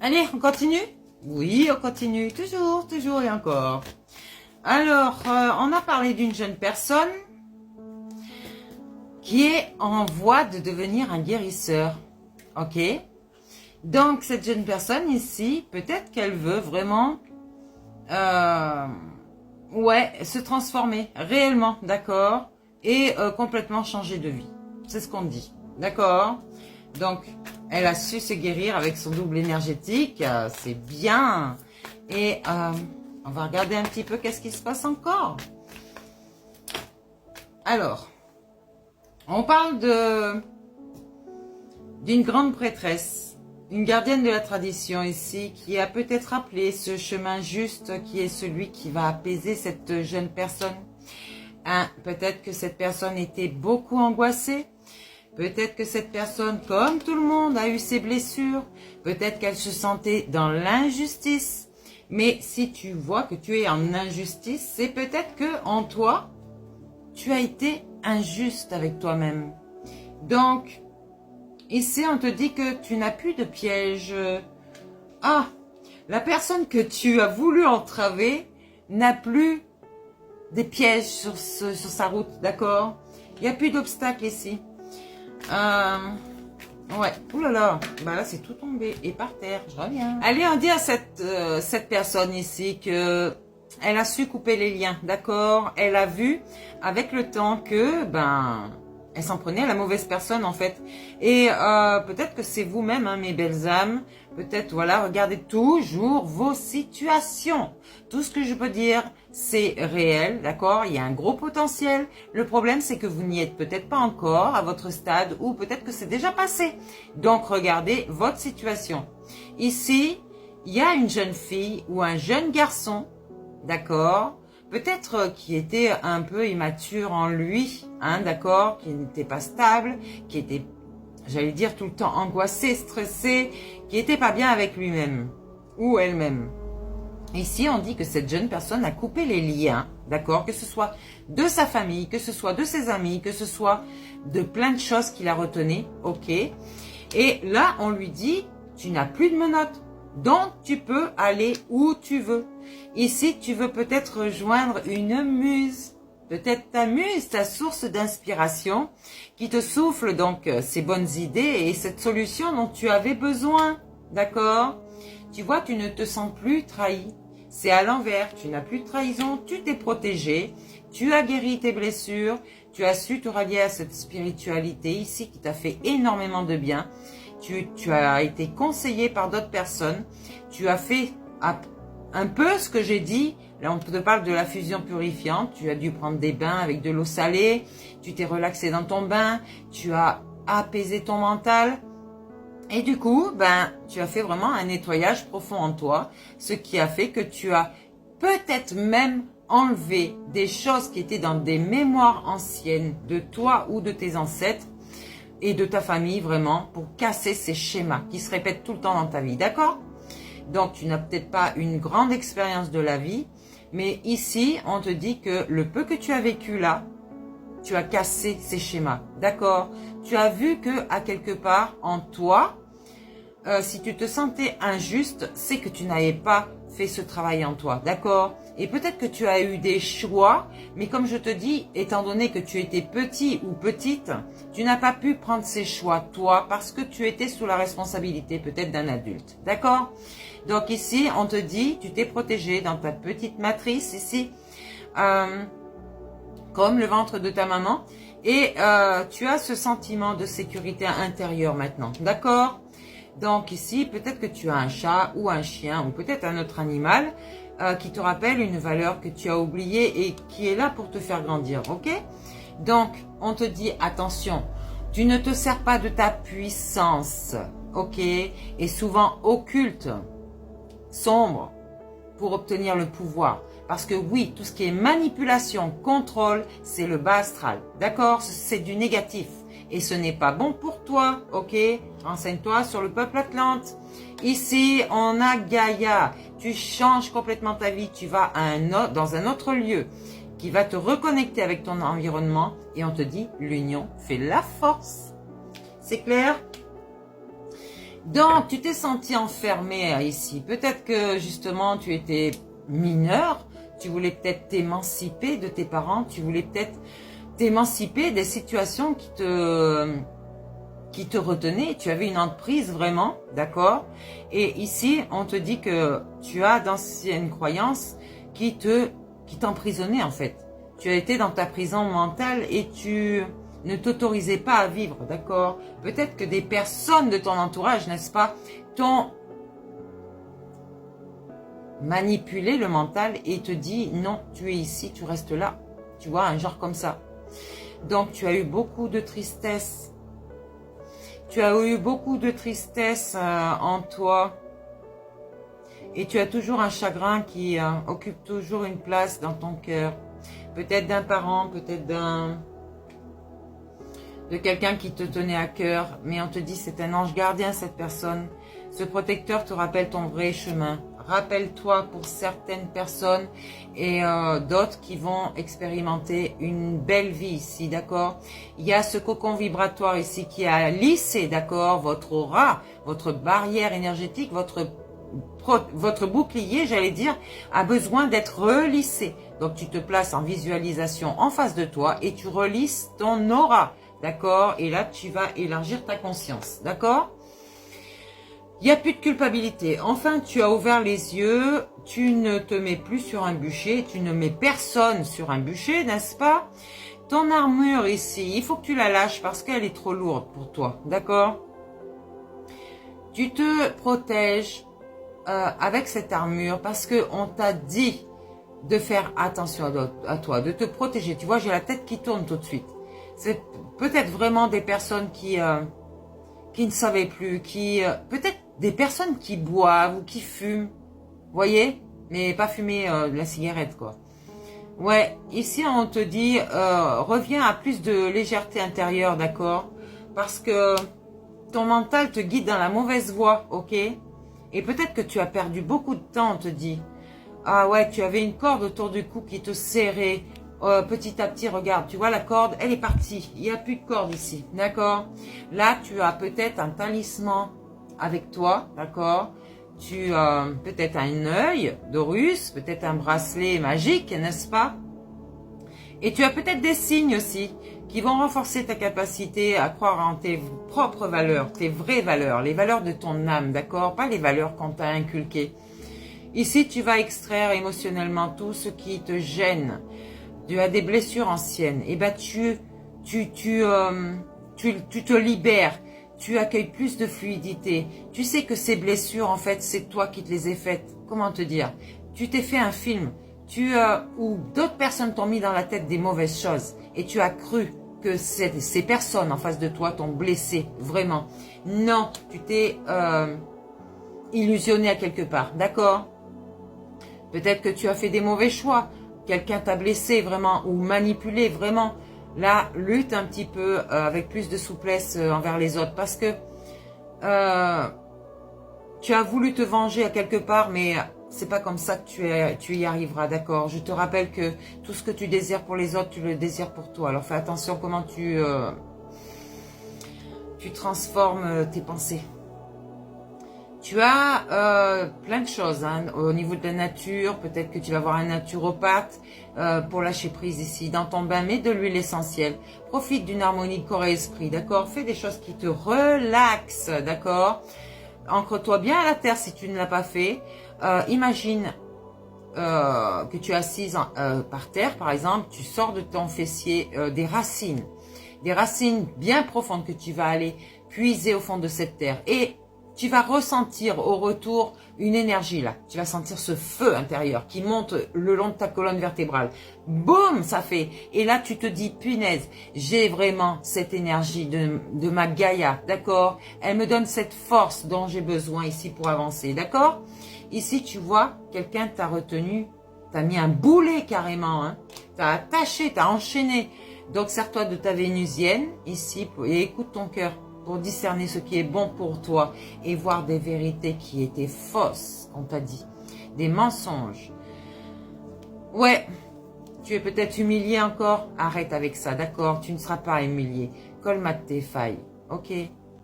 Allez, on continue? Oui, on continue. Toujours, toujours et encore. Alors, on a parlé d'une jeune personne qui est en voie de devenir un guérisseur. Ok? Donc, cette jeune personne ici, peut-être qu'elle veut vraiment se transformer réellement, d'accord? Et complètement changer de vie. C'est ce qu'on dit. D'accord? Donc, elle a su se guérir avec son double énergétique. C'est bien. Et on va regarder un petit peu qu'est-ce qui se passe encore. Alors, on parle d'une grande prêtresse, une gardienne de la tradition ici, qui a peut-être appelé ce chemin juste, qui est celui qui va apaiser cette jeune personne. Peut-être que cette personne était beaucoup angoissée. Peut-être que cette personne, comme tout le monde, a eu ses blessures. Peut-être qu'elle se sentait dans l'injustice. Mais si tu vois que tu es en injustice, c'est peut-être que en toi, tu as été injuste avec toi-même. Donc, ici, on te dit que tu n'as plus de piège. Ah, la personne que tu as voulu entraver n'a plus des pièges sur sa route, d'accord? Il n'y a plus d'obstacles ici. Ouais, oulala, bah là c'est tout tombé et par terre, je reviens. Allez, on dit à cette personne ici que elle a su couper les liens, d'accord? Elle a vu avec le temps que, elle s'en prenait à la mauvaise personne en fait. Et peut-être que c'est vous-même, hein, mes belles âmes. Peut-être, voilà, regardez toujours vos situations. Tout ce que je peux dire, c'est réel, d'accord? Il y a un gros potentiel. Le problème, c'est que vous n'y êtes peut-être pas encore à votre stade ou peut-être que c'est déjà passé. Donc, regardez votre situation. Ici, il y a une jeune fille ou un jeune garçon, d'accord? Peut-être qui était un peu immature en lui, hein, d'accord? Qui n'était pas stable, qui était, j'allais dire, tout le temps angoissé, stressé, qui n'était pas bien avec lui-même ou elle-même. Ici, on dit que cette jeune personne a coupé les liens, d'accord? Que ce soit de sa famille, que ce soit de ses amis, que ce soit de plein de choses qui la retenaient, ok? Et là, on lui dit, tu n'as plus de menottes, donc tu peux aller où tu veux. Ici, tu veux peut-être rejoindre une muse, peut-être ta muse, ta source d'inspiration, qui te souffle donc ces bonnes idées et cette solution dont tu avais besoin, d'accord? Tu vois, tu ne te sens plus trahi. C'est à l'envers, tu n'as plus de trahison, tu t'es protégé, tu as guéri tes blessures, tu as su te rallier à cette spiritualité ici qui t'a fait énormément de bien. Tu as été conseillé par d'autres personnes, tu as fait un peu ce que j'ai dit. Là, on te parle de la fusion purifiante, tu as dû prendre des bains avec de l'eau salée, tu t'es relaxé dans ton bain, tu as apaisé ton mental. Et du coup, tu as fait vraiment un nettoyage profond en toi, ce qui a fait que tu as peut-être même enlevé des choses qui étaient dans des mémoires anciennes de toi ou de tes ancêtres et de ta famille vraiment pour casser ces schémas qui se répètent tout le temps dans ta vie, d'accord? Donc, tu n'as peut-être pas une grande expérience de la vie, mais ici, on te dit que le peu que tu as vécu là, tu as cassé ces schémas, d'accord? Tu as vu que à quelque part en toi, si tu te sentais injuste, c'est que tu n'avais pas fait ce travail en toi, d'accord? Et peut-être que tu as eu des choix, mais comme je te dis, étant donné que tu étais petit ou petite, tu n'as pas pu prendre ces choix toi parce que tu étais sous la responsabilité peut-être d'un adulte, d'accord? Donc ici, on te dit, tu t'es protégé dans ta petite matrice ici, comme le ventre de ta maman, et tu as ce sentiment de sécurité intérieure maintenant, d'accord? Donc ici, peut-être que tu as un chat ou un chien ou peut-être un autre animal qui te rappelle une valeur que tu as oubliée et qui est là pour te faire grandir, ok? Donc, on te dit, attention, tu ne te sers pas de ta puissance, ok? Et souvent occulte, sombre, pour obtenir le pouvoir. Parce que oui, tout ce qui est manipulation, contrôle, c'est le bas astral, d'accord? C'est du négatif. Et ce n'est pas bon pour toi, ok? Renseigne-toi sur le peuple Atlante. Ici, on a Gaïa. Tu changes complètement ta vie. Tu vas dans un autre lieu qui va te reconnecter avec ton environnement. Et on te dit, l'union fait la force. C'est clair? Donc, tu t'es senti enfermé ici. Peut-être que, justement, tu étais mineur. Tu voulais peut-être t'émanciper de tes parents. Tu voulais peut-être t'émanciper des situations qui te retenaient. Tu avais une emprise vraiment, d'accord? Et ici, on te dit que tu as d'anciennes croyances qui t'emprisonnaient, en fait. Tu as été dans ta prison mentale et tu ne t'autorisais pas à vivre, d'accord? Peut-être que des personnes de ton entourage, n'est-ce pas, t'ont manipulé le mental et te dit non, tu es ici, tu restes là. Tu vois, un genre comme ça. Donc, tu as eu beaucoup de tristesse. Tu as eu beaucoup de tristesse en toi. Et tu as toujours un chagrin qui occupe toujours une place dans ton cœur. Peut-être d'un parent, peut-être de quelqu'un qui te tenait à cœur. Mais on te dit c'est un ange gardien cette personne. Ce protecteur te rappelle ton vrai chemin. Rappelle-toi pour certaines personnes et d'autres qui vont expérimenter une belle vie ici, d'accord? Il y a ce cocon vibratoire ici qui a lissé, d'accord? Votre aura, votre barrière énergétique, votre bouclier, j'allais dire, a besoin d'être relissé. Donc, tu te places en visualisation en face de toi et tu relisses ton aura, d'accord? Et là, tu vas élargir ta conscience, d'accord? Il n'y a plus de culpabilité. Enfin, tu as ouvert les yeux, tu ne te mets plus sur un bûcher, tu ne mets personne sur un bûcher, n'est-ce pas? Ton armure ici, il faut que tu la lâches parce qu'elle est trop lourde pour toi, d'accord? Tu te protèges avec cette armure parce qu'on t'a dit de faire attention à toi, de te protéger. Tu vois, j'ai la tête qui tourne tout de suite. C'est peut-être vraiment des personnes qui ne savaient plus, peut-être des personnes qui boivent ou qui fument, voyez, mais pas fumer de la cigarette, quoi. Ouais, ici on te dit, reviens à plus de légèreté intérieure, d'accord? Parce que ton mental te guide dans la mauvaise voie, ok? Et peut-être que tu as perdu beaucoup de temps, on te dit. Ah ouais, tu avais une corde autour du cou qui te serrait. Petit à petit, regarde, tu vois la corde, elle est partie. Il n'y a plus de corde ici, d'accord? Là, tu as peut-être un talisman avec toi, d'accord? Tu as peut-être un œil d'Horus, peut-être un bracelet magique, n'est-ce pas? Et tu as peut-être des signes aussi qui vont renforcer ta capacité à croire en tes propres valeurs, tes vraies valeurs, les valeurs de ton âme, d'accord? Pas les valeurs qu'on t'a inculquées. Ici, tu vas extraire émotionnellement tout ce qui te gêne. Tu as des blessures anciennes. Et ben tu te libères. Tu accueilles plus de fluidité. Tu sais que ces blessures, en fait, c'est toi qui te les ai faites. Comment te dire? Tu t'es fait un film. Où d'autres personnes t'ont mis dans la tête des mauvaises choses. Et tu as cru que ces personnes en face de toi t'ont blessé. Vraiment. Non, tu t'es illusionné à quelque part. D'accord? Peut-être que tu as fait des mauvais choix. Quelqu'un t'a blessé vraiment ou manipulé vraiment. Là, lutte un petit peu avec plus de souplesse envers les autres parce que tu as voulu te venger à quelque part, mais c'est pas comme ça que tu y arriveras, d'accord? Je te rappelle que tout ce que tu désires pour les autres, tu le désires pour toi. Alors fais attention comment tu transformes tes pensées. Tu as plein de choses hein, au niveau de la nature. Peut-être que tu vas voir un naturopathe pour lâcher prise ici. Dans ton bain, mets de l'huile essentielle. Profite d'une harmonie corps et esprit, d'accord? Fais des choses qui te relaxent, d'accord? Ancre-toi bien à la terre si tu ne l'as pas fait. Imagine que tu es assise par terre, par exemple. Tu sors de ton fessier des racines bien profondes que tu vas aller puiser au fond de cette terre. Et tu vas ressentir au retour une énergie là. Tu vas sentir ce feu intérieur qui monte le long de ta colonne vertébrale. Boum, ça fait. Et là, tu te dis, punaise, j'ai vraiment cette énergie de ma Gaïa, d'accord? Elle me donne cette force dont j'ai besoin ici pour avancer, d'accord? Ici, tu vois, quelqu'un t'a retenu, t'a mis un boulet carrément, hein? T'as attaché, t'as enchaîné. Donc, sers-toi de ta vénusienne ici et écoute ton cœur pour discerner ce qui est bon pour toi et voir des vérités qui étaient fausses, on t'a dit, des mensonges. Ouais, tu es peut-être humilié encore, arrête avec ça, d'accord? Tu ne seras pas humilié, colmate tes failles, ok?